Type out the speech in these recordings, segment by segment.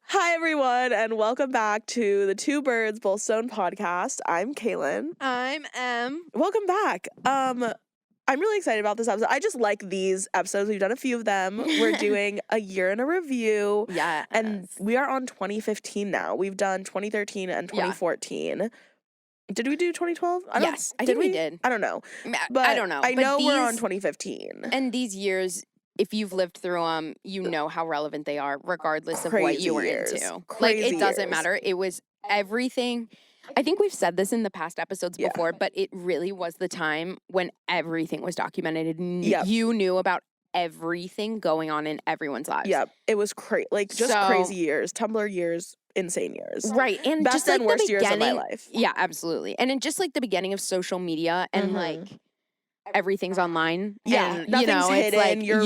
Hi, everyone, and welcome back to the Two Birds Both Stone podcast. I'm Cailyn. I'm Em. Welcome back. I'm really excited about this episode. I just like these episodes. We've done a few of them. We're doing a year in a review. Yeah. And we are on 2015 now. We've done 2013 and 2014. Yeah. Did we do 2012? Yes, I think we did. I don't know. But I don't know. I know we're on 2015. And these years, if you've lived through them, you know how relevant they are, regardless of Crazy what you were years. into. Crazy Like, it doesn't years. matter. It was everything. I think we've said this in the past episodes before, but it really was the time when everything was documented. And you knew about everything going on in everyone's lives. Yep. It was crazy. Like, just crazy years. Tumblr years. Insane years. Right. And best just like and worst the years of my life. Yeah, absolutely. And in just like the beginning of social media and like everything's online. Yeah, and, nothing's it's hidden. like you're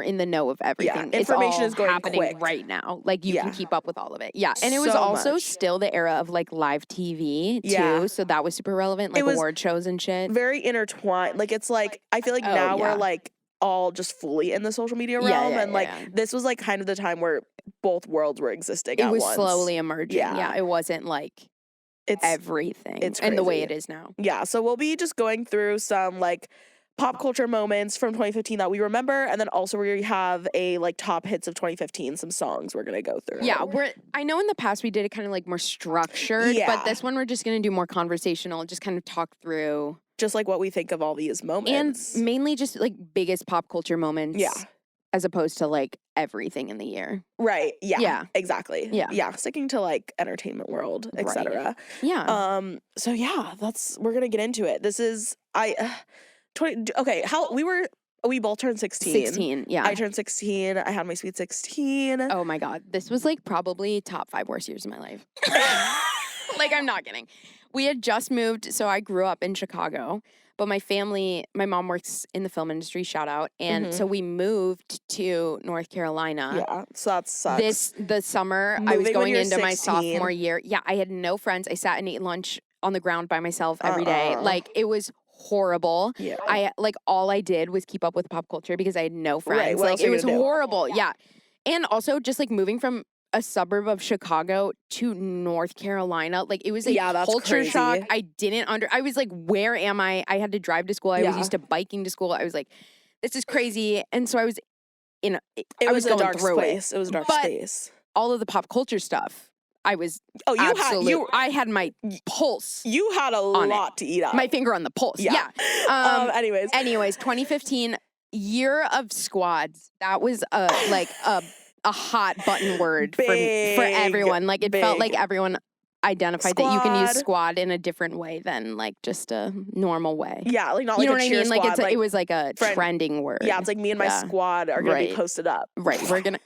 in the know of everything. Yeah, information is going happening quick right now. Like you can keep up with all of it. Yeah, and it was So also much. still the era of like live TV too. Yeah. So that was super relevant, like award shows and shit. Very intertwined. Like it's like I feel like now we're like all just fully in the social media realm, and like this was like kind of the time where both worlds were existing. It was once. slowly emerging. Yeah, it wasn't like it's everything. It's and the way crazy. it is now. Yeah, so we'll be just going through some like pop culture moments from 2015 that we remember, and then also we have a like top hits of 2015, some songs we're gonna go through. Yeah, I know in the past we did it kind of like more structured, but this one we're just gonna do more conversational, just kind of talk through just like what we think of all these moments. And mainly just like biggest pop culture moments. Yeah. As opposed to like everything in the year. Right. Yeah. Yeah. Exactly. Yeah. Yeah. Sticking to like entertainment world, etc. Right. Yeah. So yeah, we're gonna get into it. This is 20. Okay. We both turned 16. 16. Yeah. I turned 16. I had my sweet 16. Oh my God. This was like probably top 5 worst years of my life. Like, I'm not kidding. We had just moved. So I grew up in Chicago. But my mom works in the film industry, shout out. And so we moved to North Carolina. Yeah, so that sucks. The summer, Moving I was going into 16. my sophomore year. Yeah, I had no friends. I sat and ate lunch on the ground by myself every day. Like, it was horrible. Yeah. All I did was keep up with pop culture because I had no friends. Right, what like, else are it you was gonna do? horrible. Yeah. And also just like moving from a suburb of Chicago to North Carolina. Like, it was a that's culture crazy. shock. I was like, where am I? I had to drive to school. I was used to biking to school. I was like, this is crazy. And so I was I was a going dark through space. It was a dark space. All of the pop culture stuff, I was I had my pulse. You had a lot to eat up. My finger on the pulse. Yeah. Anyways, 2015, year of squads. That was a hot button word for everyone. Like, it felt like everyone identified that you can use squad in a different way than like just a normal way. Yeah, like not you like know a what cheer I mean? squad, Like it was like a trending word. Yeah, it's like me and my squad are gonna be posted up. Right. We're gonna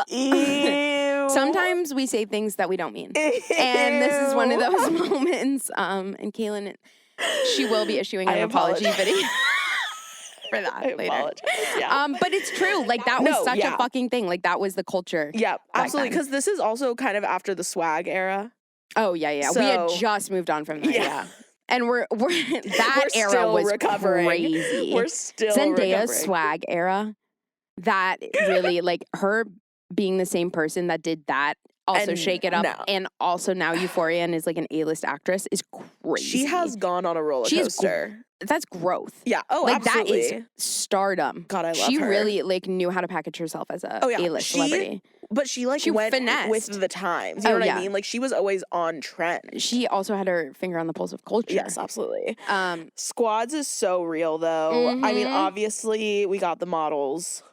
Ew. Sometimes we say things that we don't mean. And this is one of those moments. And Cailyn, she will be issuing an apology video for that later. Yeah. But it's true. Like, that was such a fucking thing. Like, that was the culture. Yeah, absolutely. Because this is also kind of after the swag era. Oh, yeah. So, we had just moved on from that. Yeah. And we're that we're era was recovering. Crazy. We're still Zendaya's recovering. swag era. That really, like, her being the same person that did that, also And Shake It Up, now. and also now Euphoria and is like an A-list actress is crazy. She has gone on a roller coaster. That's growth. Yeah. Oh, like, absolutely. that is stardom. God, I love she her. She really like knew how to package herself as a A-list celebrity. But she went finessed. with the times. You know what I mean? Like, she was always on trend. She also had her finger on the pulse of culture. Yes, absolutely. Squads is so real, though. I mean, obviously, we got the models.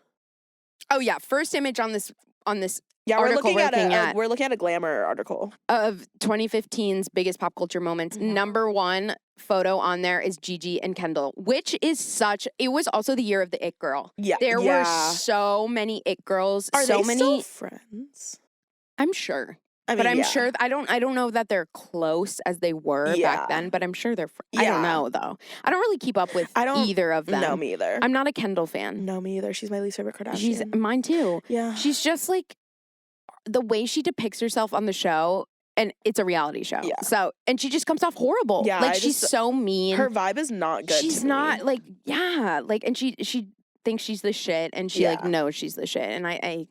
Oh yeah, first image on this. Yeah, article we're looking at a Glamour article of 2015's biggest pop culture moments. Number 1 photo on there is Gigi and Kendall, which is it was also the year of the it girl. Yeah, there were so many it girls. Are so they many still friends? I'm sure. I mean, but I'm sure I don't know that they're close as they were back then, but I'm sure they're I don't know though. I don't really keep up with either of them. No, me either. I'm not a Kendall fan. No, me either. She's my least favorite Kardashian. She's mine too. Yeah. She's just like the way she depicts herself on the show, and it's a reality show. Yeah. So, and she just comes off horrible. Yeah. Like, she's so mean. Her vibe is not good. She's not like, and she thinks she's the shit, and she like knows she's the shit. And I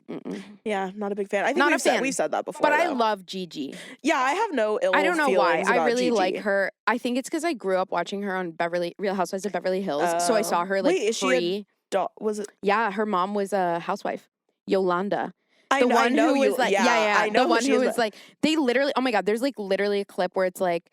not a big fan. I think not a fan. We've said that before. But though. I love Gigi. Yeah, I have no ill. I don't know why. I really Gigi. like her. I think it's because I grew up watching her on Real Housewives of Beverly Hills, so I saw her like was it? Yeah, her mom was a housewife, Yolanda. I know who was like, I know the one who was like, they literally, oh my God, there's like literally a clip where it's like,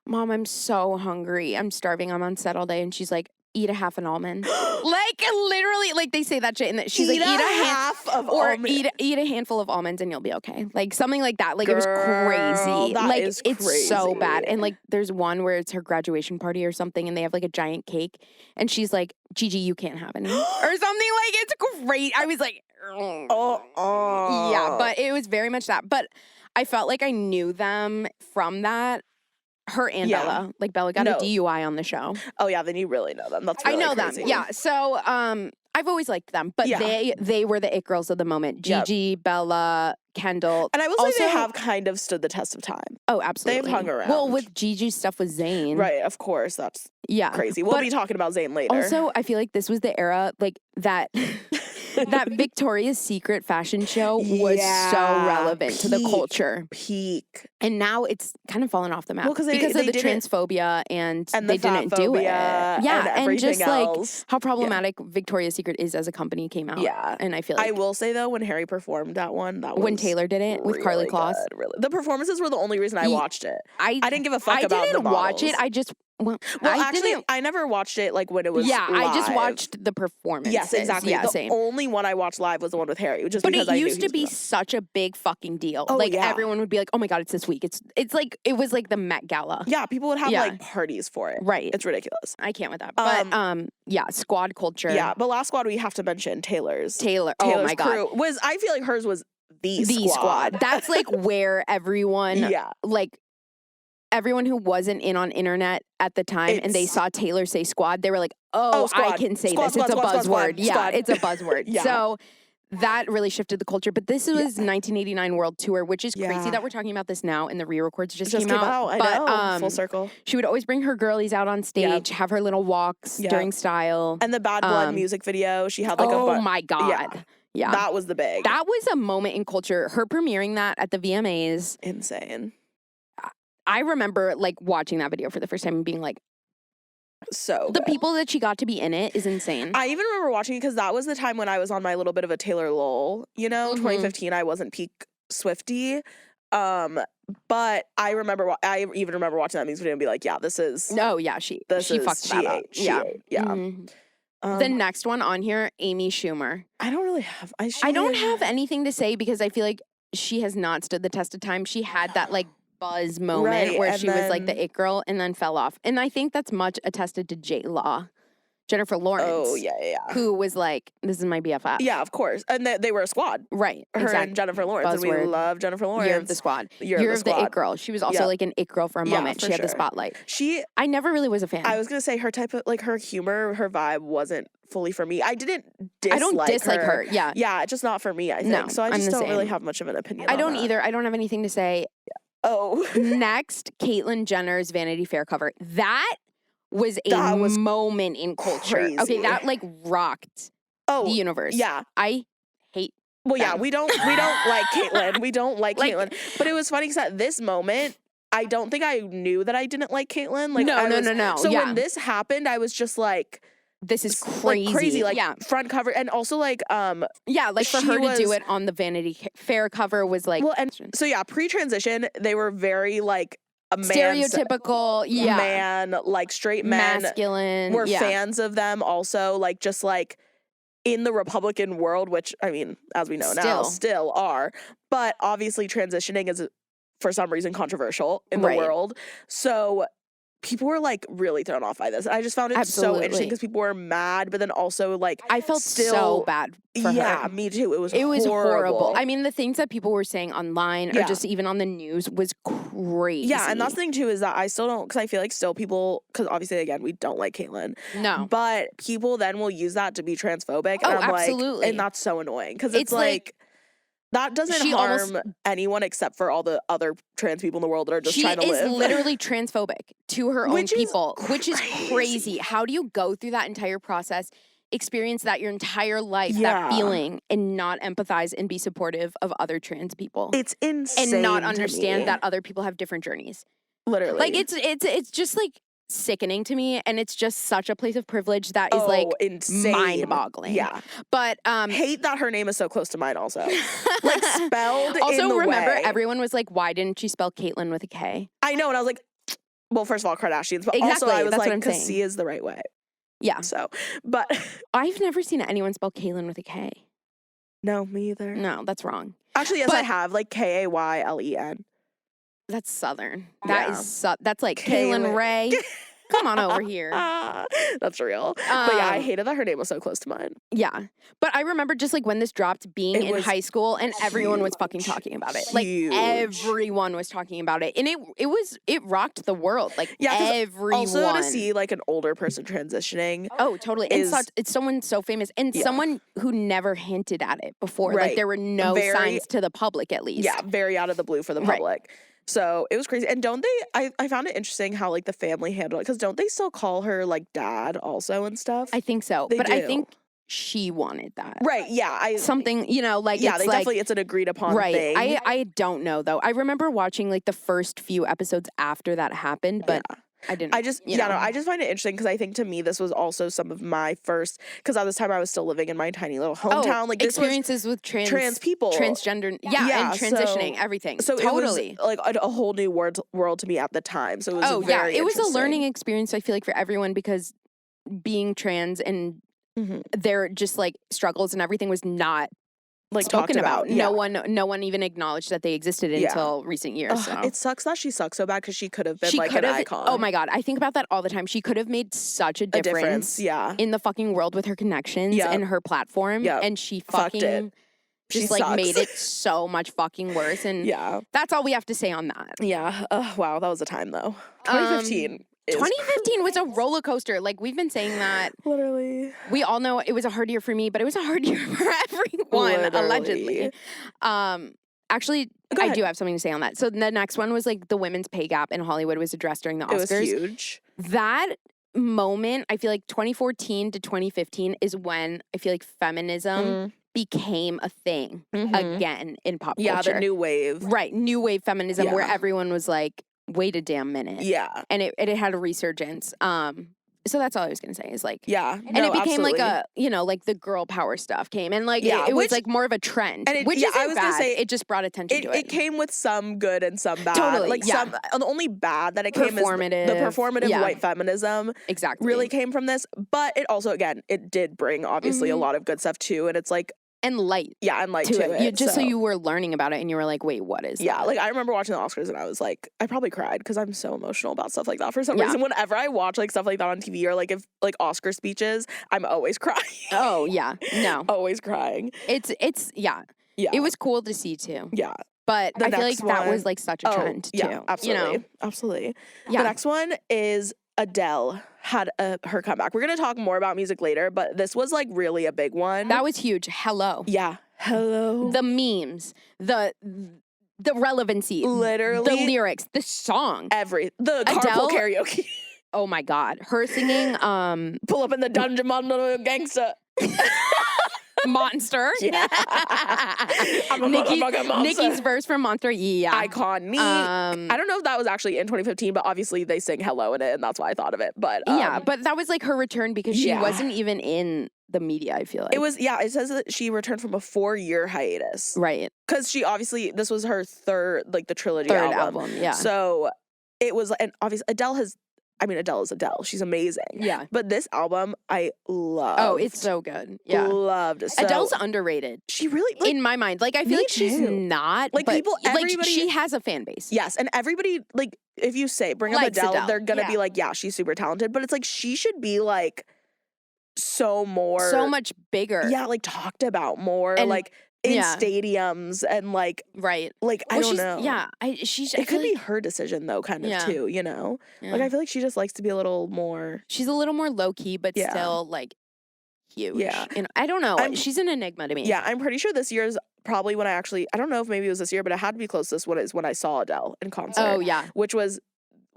Mom, I'm so hungry. I'm starving. I'm on set all day. And she's like, eat a half an almond. Like literally, like they say that shit. And she's like, eat a half of almond. Eat a handful of almonds and you'll be okay. Like something like that. Like it was crazy. Like it's crazy. So bad. And like there's one where it's her graduation party or something and they have like a giant cake. And she's like, Gigi, you can't have any. Or something like, it's great. I was like, yeah, but it was very much that. But I felt like I knew them from that. Her and Bella. Like Bella got a DUI on the show. Oh yeah, then you really know them. That's really I know crazy. them. Yeah. So I've always liked them. But they were the it girls of the moment. Gigi, Bella, Kendall. And I will say they have kind of stood the test of time. Oh, absolutely. They've hung around. Well, with Gigi's stuff with Zayn. Right, of course. That's crazy. We'll be talking about Zayn later. Also, I feel like this was the era like that that Victoria's Secret fashion show was so relevant to the culture. Peak. And now it's kind of fallen off the map. Well, because of the transphobia and they didn't do it. Yeah, and just else. like how problematic Victoria's Secret is as a company came out. Yeah. And I feel like I will say though, when Harry performed that one, that was when Taylor did it with Carly Kloss. Really. The performances were the only reason I watched it. I didn't give a fuck about the I didn't watch it. I just I never watched it like when it was live. I just watched the performance. Yes, exactly. Yeah, the same. only one I watched live was the one with Harry, because it used to be such a big fucking deal. Oh, like everyone would be like, "Oh my God, it's this week." It's like it was like the Met Gala. Yeah, people would have like parties for it. Right. It's ridiculous. I can't with that. But squad culture. Yeah, but last squad we have to mention Taylor's. Oh my God. Crew was, I feel like hers was the squad. That's like where everyone like everyone who wasn't in on internet at the time and they saw Taylor say squad, they were like, oh I can say this. It's a buzzword. Yeah, it's a buzzword. So that really shifted the culture. But this was 1989 World Tour, which is crazy that we're talking about this now and the re-records just came out. I know. Full circle. She would always bring her girlies out on stage, have her little walks during style. And the Bad Blood music video, she had like oh my God. Yeah. That was the big. That was a moment in culture. Her premiering that at the VMAs. Insane. I remember like watching that video for the first time and being like, so the people that she got to be in it is insane. I even remember watching it because that was the time when I was on my little bit of a Taylor lull. 2015, I wasn't peak Swiftie. But I even remember watching that music video and be like, yeah, this is. No, yeah, she fucked that up. Yeah. Mm-hmm. The next one on here, Amy Schumer. I don't really have. I don't have anything to say because I feel like she has not stood the test of time. She had that like buzz moment where she was like the it girl and then fell off. And I think that's much attested to J-Law, Jennifer Lawrence. Oh, yeah. Who was like, this is my BFF. Yeah, of course. And they were a squad. Right. Her and Jennifer Lawrence. Buzzword. And we love Jennifer Lawrence. Year of the squad. Year of the it girl. She was also like an it girl for a moment. She had the spotlight. I never really was a fan. I was going to say her type of, like her humor, her vibe wasn't fully for me. I don't dislike her. Yeah. Yeah, just not for me, I think. No, so I just don't really have much of an opinion I don't either. I don't have anything to say. Oh. Next, Caitlyn Jenner's Vanity Fair cover. That was a moment in culture. Crazy. Okay, that like rocked the universe. Yeah. I hate them. we don't like Caitlyn. We don't like Caitlyn. But it was funny because at this moment, I don't think I knew that I didn't like Caitlyn. Like no. So when this happened, I was just like, this is crazy. Like front cover, and also like like for her to do it on the Vanity Fair cover was like pre-transition they were very like a stereotypical man, like straight men, masculine. Were fans of them also, like just like in the Republican world, which I mean, as we know now, still are, but obviously transitioning is for some reason controversial in the world. So people were like really thrown off by this. And I just found it so interesting because people were mad, but then also like I felt so bad for her. Yeah, me too. It was horrible. I mean, the things that people were saying online or just even on the news was crazy. Yeah, and that's the thing too is that I still don't, because I feel like still people, because obviously again we don't like Cailyn. No, but people then will use that to be transphobic. And I'm absolutely, like, and that's so annoying because it's like that doesn't harm anyone except for all the other trans people in the world that are just trying to live. She is literally transphobic to her own people, which is crazy. How do you go through that entire process experience that your entire life, that feeling, and not empathize and be supportive of other trans people. It's insane. And not understand that other people have different journeys. Literally. Like, it's just, like, sickening to me, and it's just such a place of privilege that is, like, insane. mind-boggling. Yeah. But, hate that her name is so close to mine also. Like, spelled also, in the remember, way. everyone was like, why didn't she spell Caitlyn with a K? I know, and I was like, well, first of all, Kardashians, but exactly, also I was that's like, because C is the right way. Yeah. So, but. I've never seen anyone spell Cailyn with a K. No, me either. No, that's wrong. Actually, yes, I have, like, Kaylen. That's Southern. That's like Cailyn Ray. Come on over here. That's real. But yeah, I hated that her name was so close to mine. Yeah. But I remember just like when this dropped, being in high school and everyone was fucking talking about it. Like everyone was talking about it. And it rocked the world. Like everyone. Also to see like an older person transitioning. Oh, totally. And it's someone so famous and someone who never hinted at it before. Right. Like there were no signs to the public at least. Yeah, very out of the blue for the public. Right. So it was crazy. And don't they, I found it interesting how like the family handled it. Because don't they still call her like dad also and stuff? I think so. But I think she wanted that. Right. Yeah. Something, you know, like, yeah, it's an agreed upon thing. I don't know though. I remember watching like the first few episodes after that happened, but I didn't. I just find it interesting because I think to me this was also some of my first, because at this time I was still living in my tiny little hometown. Like experiences with trans people, transgender, and transitioning, everything. So totally, it was like a whole new world to me at the time. So it was very it was a learning experience. I feel like for everyone, because being trans and their just like struggles and everything was not like spoken about. Yeah. No one even acknowledged that they existed until recent years. So. It sucks that she sucks so bad because she could have been like an icon. Oh my God. I think about that all the time. She could have made such a difference in the fucking world with her connections and her platform. And she fucking just like made it so much fucking worse. And that's all we have to say on that. Yeah. Wow. That was a time though. 2015. 2015 was a roller coaster. Like, we've been saying that. Literally. We all know it was a hard year for me, but it was a hard year for everyone, allegedly. Actually, I do have something to say on that. So the next one was, like, the women's pay gap in Hollywood was addressed during the Oscars. It was huge. That moment, I feel like 2014 to 2015 is when I feel like feminism became a thing again in pop culture. Yeah, the new wave. Right, new wave feminism where everyone was like, wait a damn minute. Yeah. And it had a resurgence. So that's all I was going to say is like, and it became like a, you know, like the girl power stuff came and like, it was like more of a trend, and which isn't bad. Say, it just brought attention to it. It came with some good and some bad. Totally. Like the only bad that it came is the performative white feminism. Exactly. Really came from this. But it also, again, it did bring obviously a lot of good stuff too. And it's like, and light. Yeah, and light to it. So you were learning about it and you were like, wait, what is that? Like I remember watching the Oscars and I was like, I probably cried because I'm so emotional about stuff like that for some reason. Whenever I watch like stuff like that on TV or like if like Oscar speeches, I'm always crying. Oh, yeah. No. Always crying. It's It was cool to see too. Yeah. But I feel like that was like such a trend too. Yeah, absolutely. You know? Absolutely. Yeah. The next one is Adele had her comeback. We're going to talk more about music later, but this was like really a big one. That was huge. Hello. Yeah. Hello. The memes, the relevancy, literally the lyrics, the song, the carpool karaoke. Oh my God. Her singing Pull Up in the Dungeon Gangsta. Monster. Yeah. I'm a motherfucking monster. Nicki's verse from Monster. Yeah. Iconic. I don't know if that was actually in 2015, but obviously they sing Hello in it, and that's why I thought of it. But but that was like her return because she wasn't even in the media, I feel like. It was, it says that she returned from a 4-year hiatus. Right. Because she obviously, this was her third, like the trilogy album. Yeah. So it was, and obviously Adele is Adele. She's amazing. Yeah. But this album, I loved. Oh, it's so good. Yeah. Loved. So, Adele's underrated. She really, like, in my mind. Like, I feel like she's not. Like, people, everybody. Like, she has a fan base. Yes. And everybody, like, if you say, bring up Adele, they're going to be like, yeah, she's super talented. But it's like, she should be, like, so much bigger. Yeah. Like, talked about more. And, like, in stadiums and like I don't know. Yeah, it could be her decision though, kind of too. You know, like I feel like she just likes to be a little more. She's a little more low key, but still like huge. Yeah, and I don't know. She's an enigma to me. Yeah, I'm pretty sure this year's probably when I don't know if maybe it was this year, but it had to be close to this one is when I saw Adele in concert. Oh yeah, which was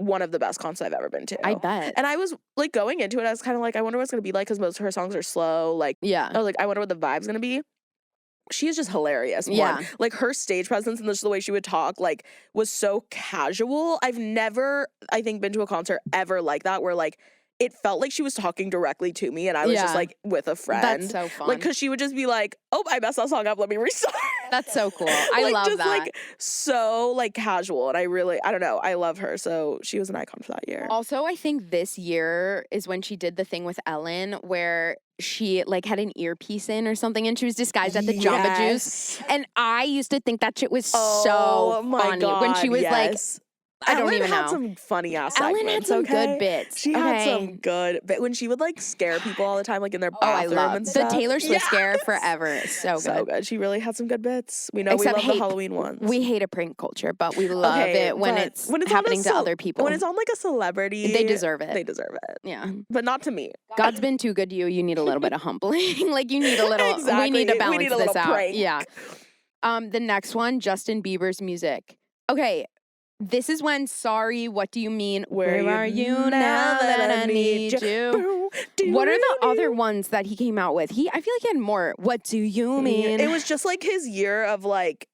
one of the best concerts I've ever been to. I bet. And I was like going into it, I was kind of like, I wonder what it's gonna be like because most of her songs are slow. Like, I was like, I wonder what the vibe's gonna be. She is just hilarious. One. Like her stage presence and just the way she would talk, like, was so casual. I've never, I think, been to a concert ever like that where like it felt like she was talking directly to me and I was just like with a friend. That's so fun. Like, because she would just be like, oh, I messed that song up. Let me restart. That's so cool. I love just, that. Like, so like casual. And I don't know. I love her. So she was an icon for that year. Also, I think this year is when she did the thing with Ellen where she like had an earpiece in or something and she was disguised at the Jamba Juice. And I used to think that shit was so funny. God, when she was like, I don't even know. Ellen had some funny ass segments. Ellen had some good bits. She had some good bits. When she would like scare people all the time, like in their bathroom and stuff. The Taylor Swift scare forever. So good. So good. She really had some good bits. We know we love the Halloween ones. We hate a prank culture, but we love it when it's happening to other people. When it's on like a celebrity. They deserve it. They deserve it. Yeah. But not to me. God's been too good to you. You need a little bit of humbling. Like you need a little, we need to balance this out. Prank. Yeah. The next one, Justin Bieber's music. Okay. This is when, sorry, what do you mean? Where are you now that I need you? What are the other ones that he came out with? I feel like he had more. What do you mean? It was just like his year of like,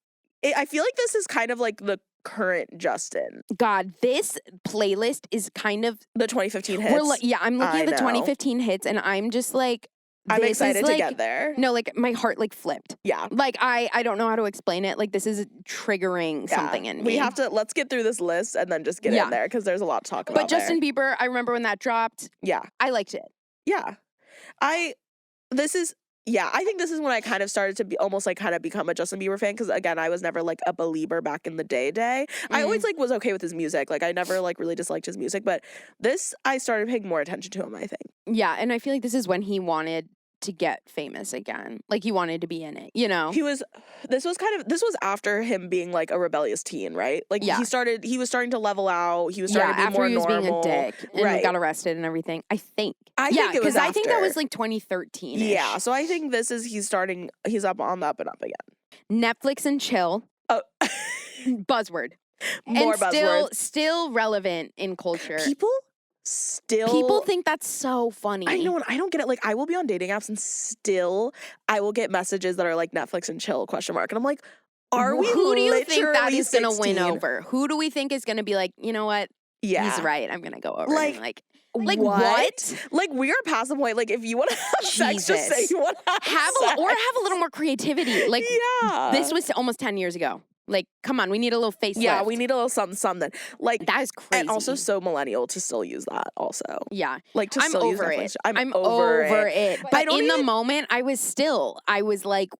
I feel like this is kind of like the current Justin. God, this playlist is kind of the 2015 hits. I'm looking at the 2015 hits and I'm just like, I'm excited to get there. No, like my heart like flipped. Yeah. Like I don't know how to explain it. Like this is triggering something in me. Let's get through this list and then just get in there because there's a lot to talk about. But Justin Bieber, I remember when that dropped. Yeah. I liked it. Yeah. I think this is when I kind of started to be almost like kind of become a Justin Bieber fan because again, I was never like a believer back in the day. I always like was okay with his music. Like I never like really disliked his music, but this I started paying more attention to him, I think. Yeah, and I feel like this is when he wanted to get famous again. Like he wanted to be in it, you know? This was after him being like a rebellious teen, right? Like he was starting to level out. He was starting to be more normal. After he was being a dick and got arrested and everything. I think it was after. I think that was like 2013. Yeah, so I think he's up on the up and up again. Netflix and chill. Oh. Buzzword. More buzzwords. Still relevant in culture. People think that's so funny. I know, and I don't get it. Like, I will be on dating apps and still I will get messages that are like Netflix and chill ? And I'm like, who do you think that is 16? Gonna win over? Who do we think is gonna be like, you know what? Yeah. He's right. I'm gonna go over. Like what? Like we are past the point. Like if you want to have sex, just say you want to have sex. Or have a little more creativity. Like this was almost 10 years ago. Like, come on, we need a little facelift. Yeah, we need a little something. Like that is crazy. And also so millennial to still use that also. Yeah. Like to I'm still over use it. I'm over it. But in the moment, I was like,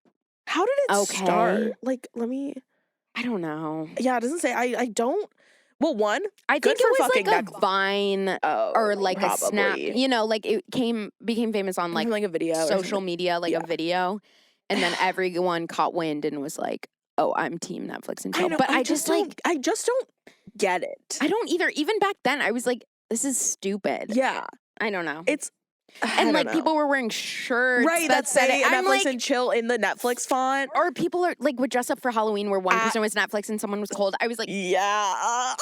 how did it start? Like, I don't know. Yeah, it doesn't say. I don't. Well, one, I think it was like a Vine or like probably. a Snap. You know, like it became famous on like a video, social media, like a video, and then everyone caught wind and was like, "Oh, I'm team Netflix and chill." But I just don't get it. I don't either. Even back then, I was like, "This is stupid." Yeah, I don't know. And like people were wearing shirts that say Netflix and chill in the Netflix font. Or people would dress up for Halloween where one person was Netflix and someone was cold. I was like, yeah.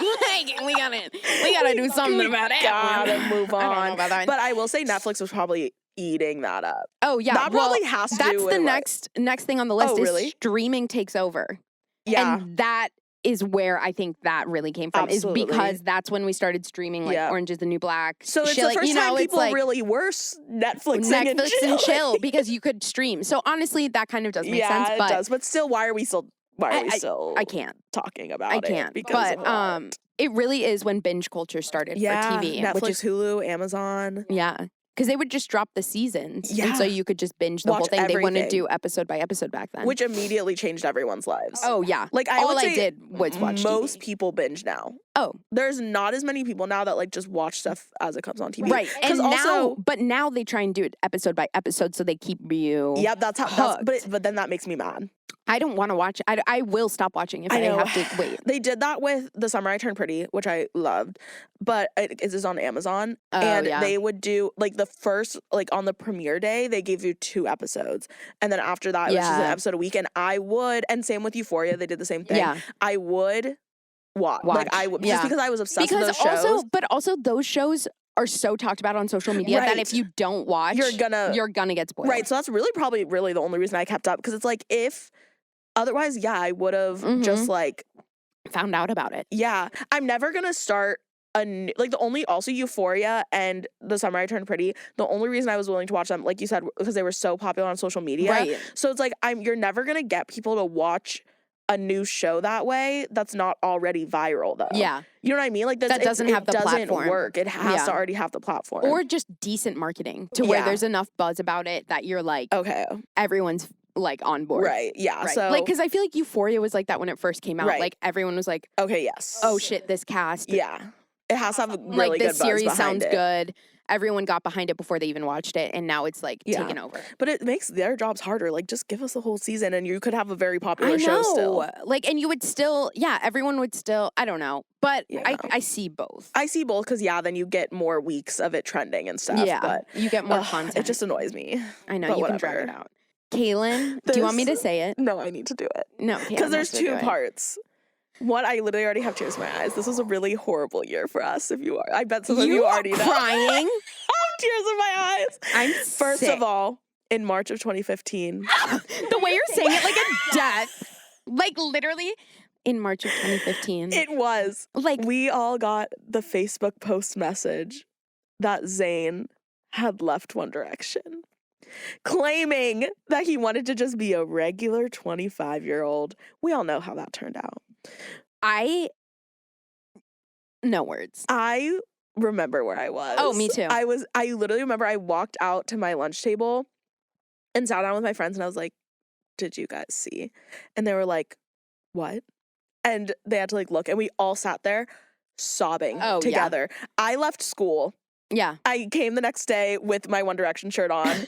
Like, we gotta do something about it. Gotta move on. I don't know about that. But I will say Netflix was probably eating that up. Oh yeah. That probably has to do with that's the next thing on the list is streaming takes over. Yeah. And that is where I think that really came from. Absolutely. Is because that's when we started streaming like Orange is the New Black. So it's the first time people really were Netflix and chill because you could stream. So honestly, that kind of does make sense. Yeah, it does. But still, why are we still I can't talking about it? I can't. But it really is when binge culture started for TV. Netflix, which is Hulu, Amazon. Yeah. Because they would just drop the seasons. Yeah. And so you could just binge the whole thing. Everything. They wouldn't do episode by episode back then. Which immediately changed everyone's lives. Oh, yeah. Like all I did was watch most TV. People binge now. Oh. There's not as many people now that like just watch stuff as it comes on TV. Right. And now they try and do it episode by episode so they keep you that's how but then that makes me mad. I don't want to watch it. I will stop watching if I have to wait. They did that with The Summer I Turned Pretty, which I loved, but it is on Amazon. They would do like the first, like on the premiere day, they gave you 2 episodes. And then after that, it was just an episode a week. And and same with Euphoria, they did the same thing. Yeah. I would watch. Like just because I was obsessed with those shows. But also those shows are so talked about on social media that if you don't watch, you're gonna get spoiled. Right. So that's probably the only reason I kept up, because it's like, if otherwise, I would have just like found out about it. Yeah. I'm never gonna start also Euphoria and The Summer I Turned Pretty, the only reason I was willing to watch them, like you said, because they were so popular on social media. Right. So it's like, you're never gonna get people to watch a new show that way that's not already viral, though. Yeah. You know what I mean? Like, that doesn't have the platform. It doesn't work. It has to already have the platform. Or just decent marketing to where there's enough buzz about it that you're like, okay, everyone's like on board. Right. Yeah. Right. So like, because I feel like Euphoria was like that when it first came out. Right. Like, everyone was like, okay, yes. Oh shit, this cast. Yeah. It has to have a really like, good this series buzz behind sounds it. good. Everyone got behind it before they even watched it, and now it's like taken over. But it makes their jobs harder. Like, just give us the whole season and you could have a very popular show still. Like, and you would still, everyone would still, I don't know. But I see both. I see both because, then you get more weeks of it trending and stuff. Yeah, but you get more content. It just annoys me. I know, you can drag it out. Cailyn, do you want me to say it? No, I need to do it. No, because there's two parts. One, I literally already have tears in my eyes. This was a really horrible year for us. I bet some of you already know. Crying. I have tears in my eyes. I'm First sick. of all, in March of 2015. The way you're saying it like a death. Like, literally, in March of 2015. It was. Like, we all got the Facebook post message that Zayn had left One Direction, claiming that he wanted to just be a regular 25-year-old. We all know how that turned out. No words. I remember where I was. Oh, me too. I literally remember I walked out to my lunch table and sat down with my friends, and I was like, did you guys see? And they were like, what? And they had to like look, and we all sat there sobbing together. Yeah. I left school. Yeah. I came the next day with my One Direction shirt on.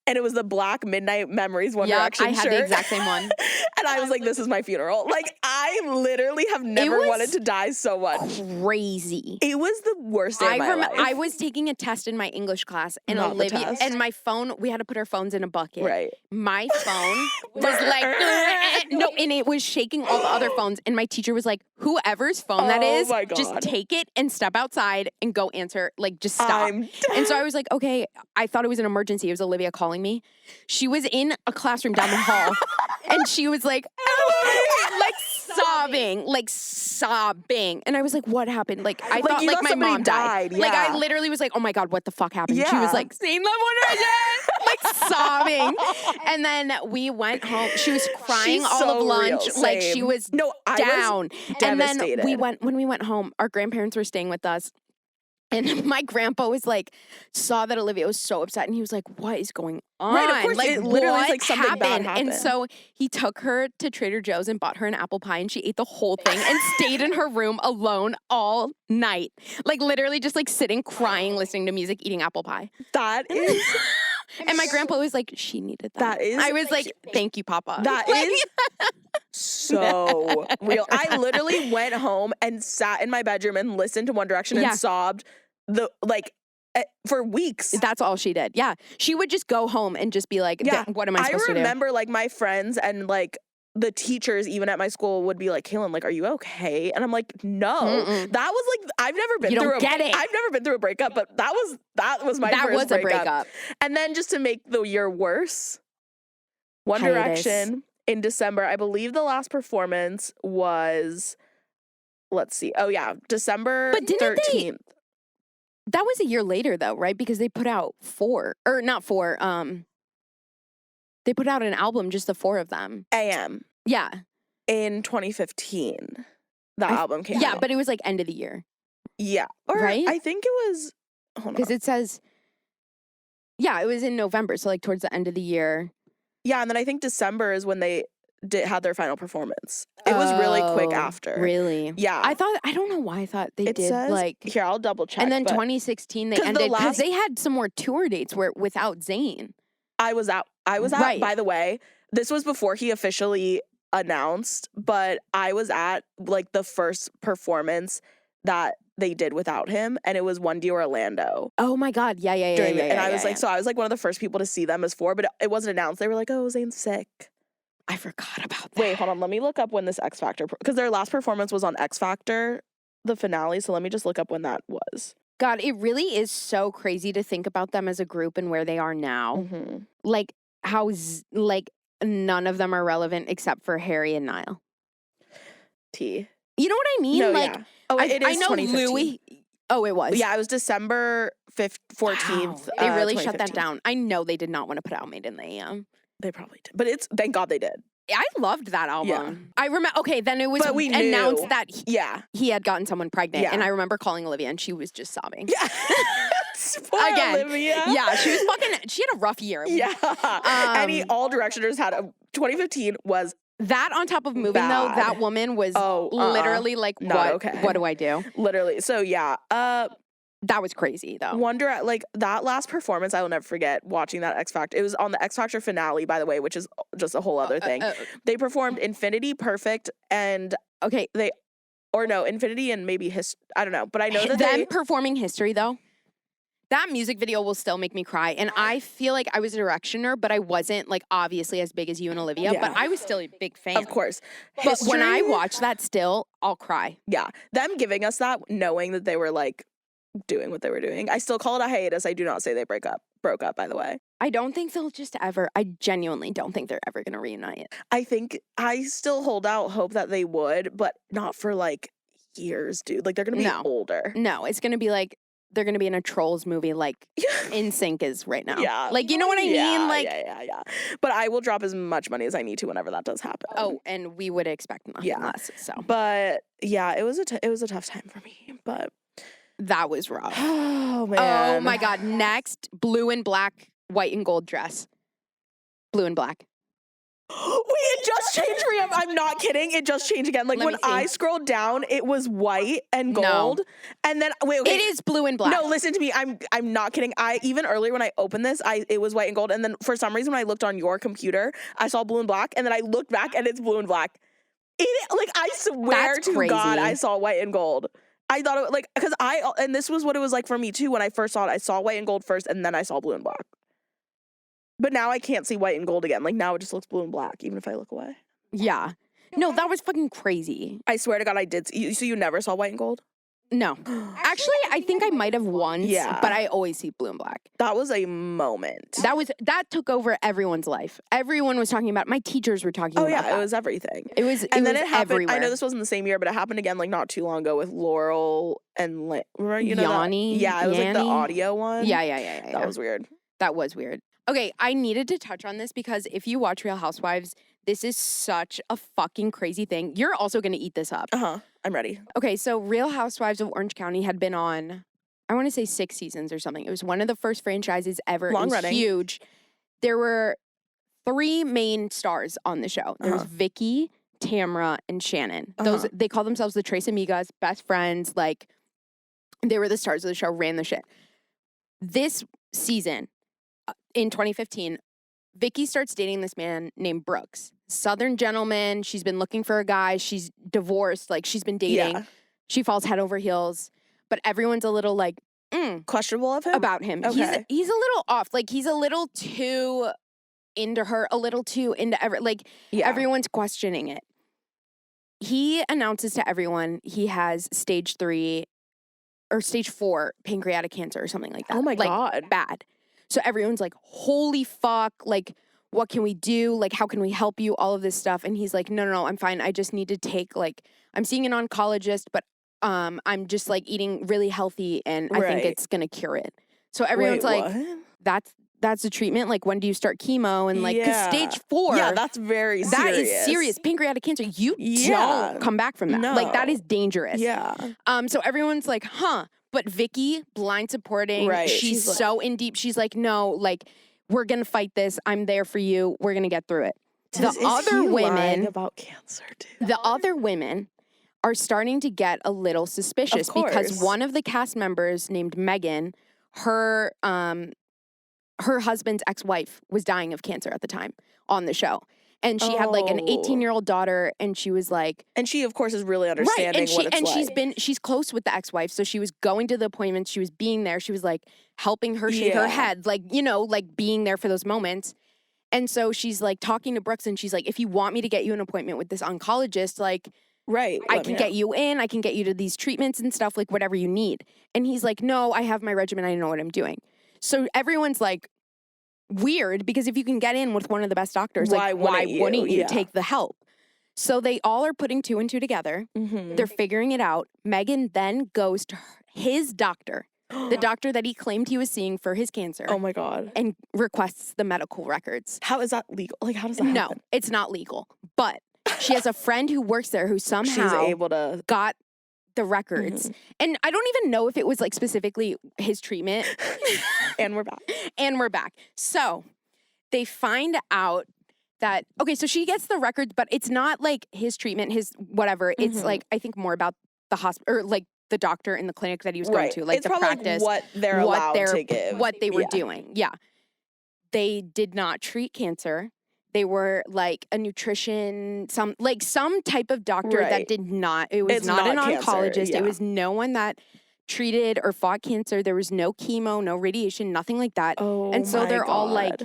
And it was the black Midnight Memories One Direction shirt. I had the exact same one. And I was like, this is my funeral. Like, I literally have never wanted to die so much. Crazy. It was the worst day of my life. I was taking a test in my English class, and Olivia and my phone, we had to put our phones in a bucket. Right. My phone was like, no, and it was shaking all the other phones. And my teacher was like, whoever's phone that is, just take it and step outside and go answer. Like, just stop. And so I was like, okay, I thought it was an emergency. It was Olivia calling me. She was in a classroom down the hall, and she was like, sobbing. And I was like, what happened? Like, I thought like my mom died. Like, I literally was like, oh my God, what the fuck happened? Yeah. She was like, same level like sobbing. And then we went home. She was crying all of lunch. Real. Like, she was down. And then when we went home, our grandparents were staying with us. And my grandpa was like, saw that Olivia was so upset, and he was like, what is going on? Right, of course, like, it literally is like something bad happened. And so he took her to Trader Joe's and bought her an apple pie, and she ate the whole thing and stayed in her room alone all night. Like, literally just like sitting, crying, listening to music, eating apple pie. That is... And my grandpa was like, she needed that. I was like, thank you, Papa. That is so real. I literally went home and sat in my bedroom and listened to One Direction and sobbed for weeks. That's all she did. Yeah. She would just go home and just be like, what am I supposed to do? I remember like my friends and like the teachers even at my school would be like, Cailyn, like, are you okay? And I'm like, no. Mm-mm. That was like, I've never been through a breakup, but that was my first breakup. And then just to make the year worse, One Direction in December, I believe the last performance was, let's see. Oh yeah, December 13th. That was a year later though, right? Because they put out they put out an album, just the four of them. AM. Yeah. In 2015, the album came out. Yeah, but it was like end of the year. Yeah. Right? I think it was, hold on. Because it says, it was in November, so like towards the end of the year. Yeah, and then I think December is when they had their final performance. It was really quick after. Really? Yeah. I don't know why I thought they did like... Here, I'll double check. And then 2016 they ended, because they had some more tour dates without Zayn. I was out, by the way, this was before he officially announced, but I was at like the first performance that they did without him, and it was One D Orlando. Oh my God. Yeah. And I was like, so I was like one of the first people to see them as four, but it wasn't announced. They were like, oh, Zayn's sick. I forgot about that. Wait, hold on. Let me look up when this X Factor, because their last performance was on X Factor, the finale. So let me just look up when that was. God, it really is so crazy to think about them as a group and where they are now. Like how like none of them are relevant except for Harry and Niall. T. You know what I mean? No, like, yeah. Oh, it is I know 2015. Louis. Oh, it was. Yeah, it was December 14th. Wow. They really shut that down. I know they did not want to put out Made in the AM. They probably did, but thank God they did. I loved that album. Yeah. I remember. Okay, then it was announced that he had gotten someone pregnant, and I remember calling Olivia, and she was just sobbing. Yeah. Poor Again, Olivia. Yeah, she was fucking. She had a rough year. Yeah. All Directioners had 2015 was. That on top of moving though, that woman was literally like, what do I do? Literally. So yeah. That was crazy though. Like that last performance, I will never forget watching that X Factor. It was on the X Factor finale, by the way, which is just a whole other thing. They performed Infinity, Perfect, and Infinity and maybe I don't know, but I know that them performing History though. That music video will still make me cry. And I feel like I was a Directioner, but I wasn't like obviously as big as you and Olivia, but I was still a big fan. Of course. But when I watch that still, I'll cry. Yeah. Them giving us that, knowing that they were like doing what they were doing. I still call it a hiatus. I do not say they broke up, by the way. I don't think they'll just ever, I genuinely don't think they're ever going to reunite. I still hold out hope that they would, but not for like years, dude. Like they're going to be older. No, it's going to be like, they're going to be in a Trolls movie like NSYNC is right now. Yeah. Like, you know what I mean? Like, yeah. But I will drop as much money as I need to whenever that does happen. Oh, and we would expect nothing less. So. But yeah, it was a tough time for me, but. That was rough. Oh, man. Oh, my God. Next, blue and black, white and gold dress. Blue and black. Wait, it just changed for me. I'm not kidding. It just changed again. Like when I scrolled down, it was white and gold. No. And then okay. It is blue and black. No, listen to me. I'm not kidding. Even earlier when I opened this, it was white and gold. And then for some reason when I looked on your computer, I saw blue and black. And then I looked back and it's blue and black. I swear to crazy. God, I saw white and gold. I thought it because and this was what it was like for me too when I first saw it. I saw white and gold first, and then I saw blue and black. But now I can't see white and gold again. Like now it just looks blue and black, even if I look away. Yeah. No, that was fucking crazy. I swear to God, I did. So you never saw white and gold? No. Actually, I think I might have once, but I always see blue and black. That was a moment. That took over everyone's life. Everyone was talking about it. My teachers were talking about it. Oh, yeah, it was everything. It was then it happened. Everywhere. I know this wasn't the same year, but it happened again like not too long ago with Laurel and Yanni. Yeah, it was like the audio one. Yeah. That was weird. That was weird. Okay, I needed to touch on this because if you watch Real Housewives, this is such a fucking crazy thing. You're also going to eat this up. I'm ready. Okay, so Real Housewives of Orange County had been on, I want to say 6 seasons or something. It was one of the first franchises ever. Long it was running. Huge. There were 3 main stars on the show. There was Vicky, Tamra, and Shannon. They call themselves the Tres Amigas, best friends. Like, they were the stars of the show, ran the shit. This season, in 2015, Vicky starts dating this man named Brooks. Southern gentleman. She's been looking for a guy. She's divorced. Like, she's been dating. Yeah. She falls head over heels. But everyone's a little like, questionable of him? About him. Okay. He's a little off. Like, he's a little too into her, a little too into everyone's questioning it. He announces to everyone he has stage 3 or stage 4 pancreatic cancer or something like that. Oh my God. Bad. So everyone's like, holy fuck, like, what can we do? Like, how can we help you? All of this stuff. And he's like, no, I'm fine. I just need to take, like, I'm seeing an oncologist, but I'm just, like, eating really healthy, and I think it's going to cure it. So everyone's like, that's the treatment? Like, when do you start chemo? And, like, because stage 4. Yeah, that's very serious. That is serious. Pancreatic cancer. You don't come back from that. No. Like, that is dangerous. Yeah. So everyone's like, But Vicky, blind supporting, she's so in deep. She's like, no, like, we're going to fight this. I'm there for you. We're going to get through it. The other women about cancer, dude. The other women are starting to get a little suspicious because one of the cast members named Megan, her husband's ex-wife was dying of cancer at the time on the show. And she had like an 18-year-old daughter, and she was like, and she of course is really understanding what it's like. She's close with the ex-wife, so she was going to the appointments, she was being there, she was like helping her shake her head, like, like being there for those moments. And so she's like talking to Brooks and she's like, if you want me to get you an appointment with this oncologist, like, right, I can get you in, I can get you to these treatments and stuff, like whatever you need. And he's like, no, I have my regimen, I know what I'm doing. So everyone's like, weird, because if you can get in with one of the best doctors, why wouldn't you take the help? So they all are putting 2 and 2 together. They're figuring it out. Megan then goes to his doctor, the doctor that he claimed he was seeing for his cancer. Oh my God. And requests the medical records. How is that legal? Like, how does that happen? No, it's not legal. But she has a friend who works there who somehow she's able to got the records. And I don't even know if it was like specifically his treatment. And we're back. And we're back. So they find out that, okay, so she gets the records, but it's not like his treatment, his whatever. It's like, I think more about the hospital, or like the doctor in the clinic that he was going to, like it's the practice. Like what they're allowed to give. What they were doing. Yeah. They did not treat cancer. They were like a nutrition, some type of doctor that did not, it was not an oncologist. It was no one that treated or fought cancer. There was no chemo, no radiation, nothing like that. Oh, and so they're God. all like,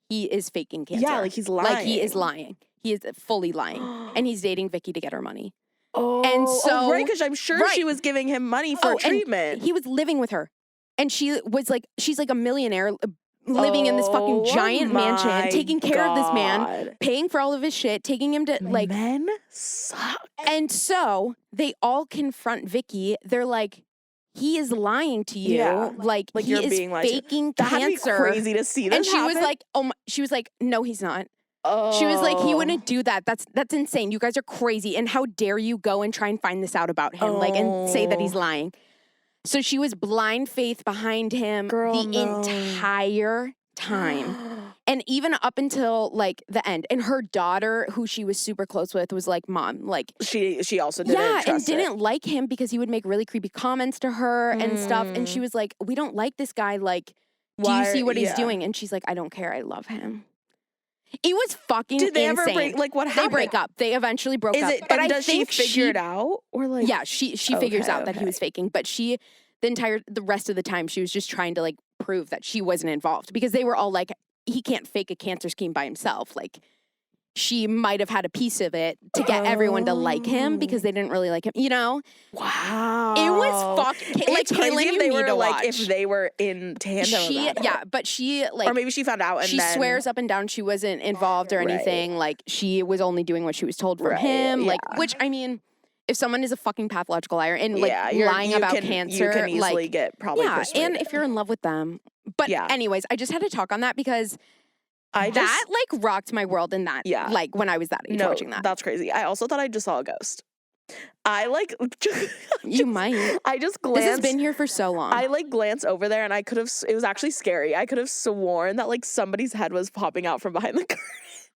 he is faking cancer. Yeah, like he's lying. Like he is lying. He is fully lying. And he's dating Vicky to get her money. Oh, and so, right, because I'm sure she was giving him money for treatment. He was living with her. And she was like, she's like a millionaire living in this fucking giant mansion, taking care of this man, paying for all of his shit, taking him to like. Men suck. And so they all confront Vicky. They're like, he is lying to you. Yeah. Like he you're is being faking cancer. That'd be crazy to see this And she happen. was like, she was like, no, he's not. Oh. She was like, he wouldn't do that. That's insane. You guys are crazy. And how dare you go and try and find this out about him, like, and say that he's lying. So she was blind faith behind him entire time. And even up until like the end. And her daughter, who she was super close with, was like, Mom, like she also didn't trust and didn't like him because he would make really creepy comments to her and stuff. And she was like, we don't like this guy. Like, do you see what he's doing? And she's like, I don't care. I love him. It was fucking insane. Did they ever break? Like, what happened? They break up. They eventually broke up. But does she figure it out? Or like, yeah, she figures out that he was faking. But the rest of the time, she was just trying to like prove that she wasn't involved, because they were all like, he can't fake a cancer scheme by himself. Like, she might have had a piece of it to get everyone to like him because they didn't really like him, you know? Wow. It was fucking, like, Cailyn, you need to watch. If they were in tandem but she, like... Or maybe she found out and she swears up and down she wasn't involved or anything. Like, she was only doing what she was told from him. Like, which, I mean, if someone is a fucking pathological liar and, like, lying about cancer... You can easily get probably persuaded. And if you're in love with them. But anyways, I just had to talk on that because... that like rocked my world in that. Yeah. Like when I was that age watching that. That's crazy. I also thought I just saw a ghost. I like you might. I just glanced. This has been here for so long. I like glanced over there and I could have. It was actually scary. I could have sworn that like somebody's head was popping out from behind the curtain.